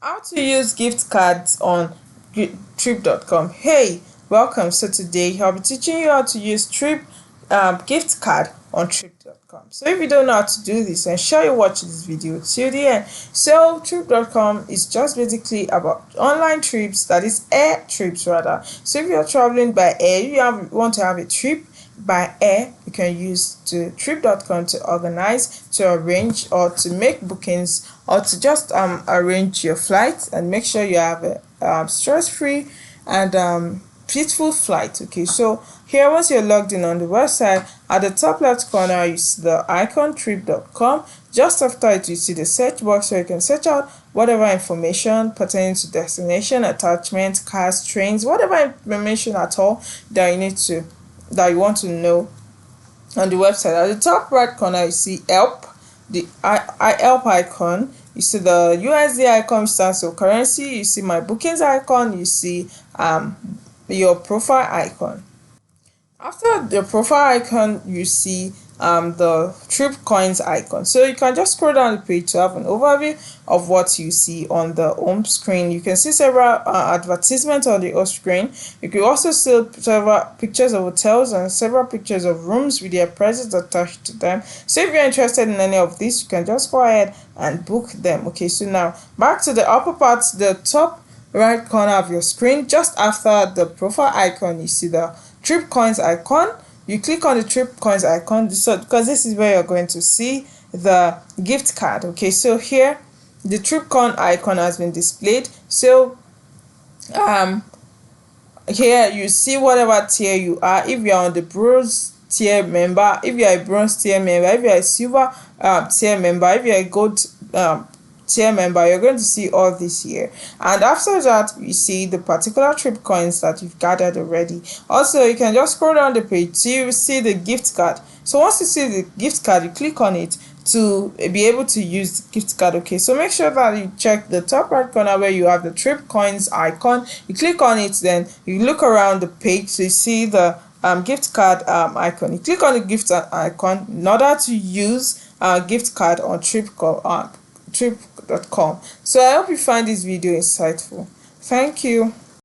How to use gift cards on trip.com. Hey, welcome. So today I'll be teaching you how to use trip gift card on trip.com. So if you don't know how to do this, ensure you watch this video till the end. So trip.com is just basically about online trips, that is air trips rather. So if you're traveling by air, want to have a trip by air, you can use to trip.com to organize, to arrange, or to make bookings, or to just arrange your flight and make sure you have a stress-free and peaceful flight. Okay, so here, once you're logged in on the website, at the top left corner you see the icon trip.com. Just after it, you see the search box where you can search out whatever information pertaining to destination, attachments, cars, trains, whatever information at all that you want to know on the website. At the top right corner you see help, the I help icon. You see the USD icon, which stands for currency. You see my bookings icon. You see your profile icon. After the profile icon, you see the trip coins icon. So you can just scroll down the page to have an overview of what you see on the home screen. You can see several advertisements on the home screen. You can also see several pictures of hotels and several pictures of rooms with their prices attached to them. So if you're interested in any of these, you can just go ahead and book them. Okay, so now back to the upper part, the top right corner of your screen, just after the profile icon, you see the trip coins icon. You click on the trip coins icon because this is where you're going to see the gift card. Okay, so here the trip coin icon has been displayed. So here you see whatever tier you are. If you're on the bronze tier member, if you're a bronze tier member, if you're a silver tier member, if you're a gold tier member, you're going to see all this here. And after that, you see the particular trip coins that you've gathered already. Also, you can just scroll down the page till you see the gift card. So once you see the gift card, you click on it to be able to use the gift card. Okay, so make sure that you check the top right corner where you have the trip coins icon. You click on it, then you look around the page so you see the gift card icon. You click on the gift icon in order to use gift card on trip.com. So I hope you find this video insightful. Thank you.